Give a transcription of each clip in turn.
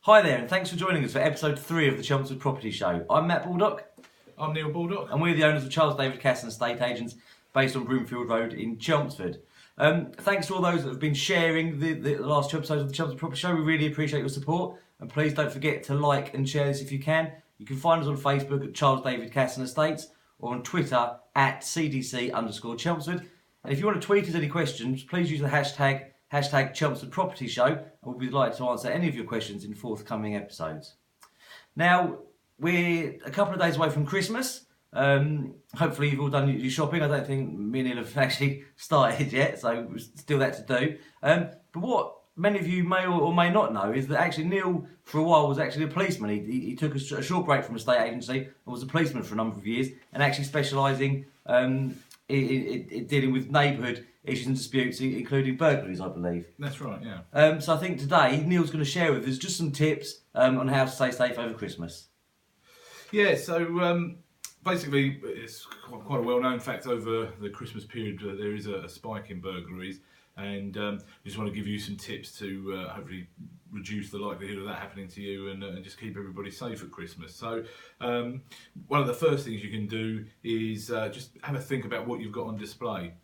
Hi there, and thanks for joining us for episode 3 of the Chelmsford Property Show. I'm Matt Baldock. I'm Neil Baldock. And we're the owners of Charles David Casson Estate Agents based on Broomfield Road in Chelmsford. Thanks to all those that have been sharing the last 2 episodes of the Chelmsford Property Show. We really appreciate your support. And please don't forget to like and share this if you can. You can find us on Facebook at Charles David Casson Estates or on Twitter at CDC_Chelmsford. And if you want to tweet us any questions, please use the hashtag Chelmsford Property Show, and we'll be delighted to answer any of your questions in forthcoming episodes. Now, we're a couple of days away from Christmas. Hopefully you've all done your shopping. I don't think me and Neil have actually started yet, so there's still that to do. But what many of you may or may not know is that actually Neil, for a while, was actually a policeman. He took a short break from a state agency and was a policeman for a number of years, and actually specialising in dealing with neighbourhood issues and disputes, including burglaries, I believe. That's right, yeah. So I think today Neil's going to share with us just some tips on how to stay safe over Christmas. Yeah, so basically it's quite a well-known fact over the Christmas period that there is a spike in burglaries, and just want to give you some tips to hopefully reduce the likelihood of that happening to you and just keep everybody safe at Christmas. So one of the first things you can do is just have a think about what you've got on display.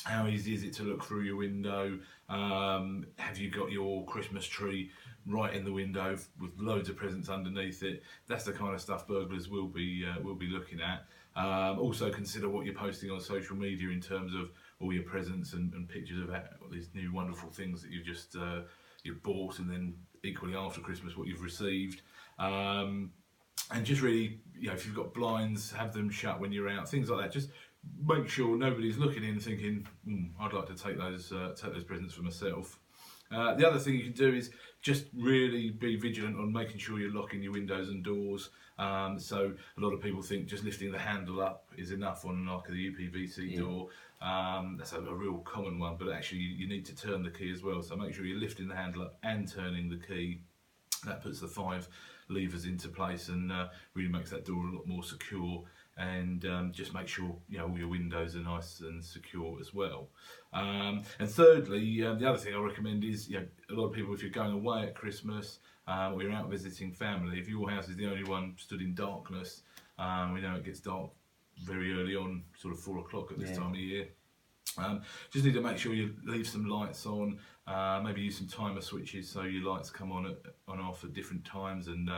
How easy is it to look through your window? Have you got your Christmas tree right in the window with loads of presents underneath it? That's the kind of stuff burglars will be looking at. Also consider what you're posting on social media in terms of all your presents and pictures of these new wonderful things that you've bought, and then equally after Christmas what you've received. And just really, if you've got blinds, have them shut when you're out, things like that. Just make sure nobody's looking in thinking, I'd like to take those presents for myself. The other thing you can do is just really be vigilant on making sure you're locking your windows and doors. So a lot of people think just lifting the handle up is enough on like the UPVC door. That's a real common one, but actually you need to turn the key as well. So make sure you're lifting the handle up and turning the key. That puts the 5 levers into place and really makes that door a lot more secure. And just make sure all your windows are nice and secure as well. And thirdly, the other thing I recommend is a lot of people, if you're going away at Christmas or you're out visiting family, if your house is the only one stood in darkness, we know it gets dark very early on, sort of 4 o'clock at this time of year. Just need to make sure you leave some lights on, maybe use some timer switches so your lights come on off at different times, and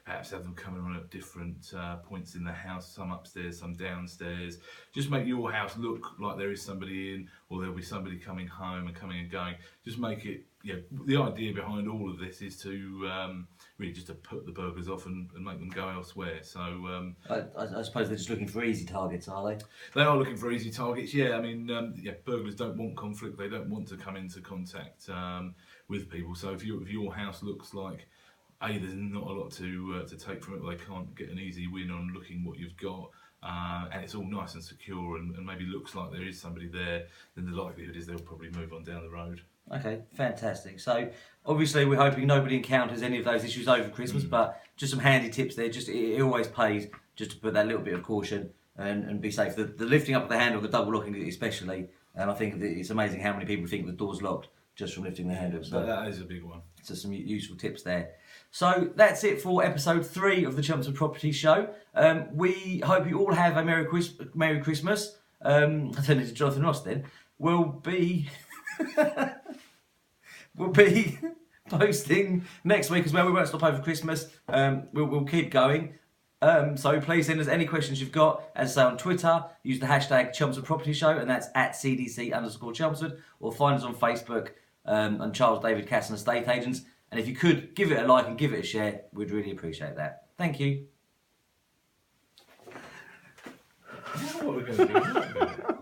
perhaps have them coming on at different points in the house, some upstairs, some downstairs. Just make your house look like there is somebody in, or there'll be somebody coming home and coming and going. Just make it, the idea behind all of this is to really just to put the burglars off and make them go elsewhere. So I suppose they're just looking for easy targets, are they? They are looking for easy targets, yeah. I mean, burglars don't want conflict. They don't want to come into contact with people. So if your house looks like there's not a lot to take from it, they can't get an easy win on looking what you've got, and it's all nice and secure, and maybe looks like there is somebody there, then the likelihood is they'll probably move on down the road. Okay, fantastic. So obviously we're hoping nobody encounters any of those issues over Christmas, but just some handy tips there. Just it always pays just to put that little bit of caution and be safe. The lifting up of the handle, the double locking especially, and I think it's amazing how many people think the door's locked just from lifting the handle. So that is a big one. So some useful tips there. So that's it for episode 3 of the Chelmsford Property Show. We hope you all have a Merry Christmas. I turned into Jonathan Ross then. We'll be posting next week as well. We won't stop over Christmas. We'll keep going. So please send us any questions you've got. As I say, on Twitter, use the hashtag Chelmsford Property Show, and that's at CDC_Chelmsford, or find us on Facebook on Charles David Casson Estate Agents. And if you could give it a like and give it a share, we'd really appreciate that. Thank you. What we're going to do.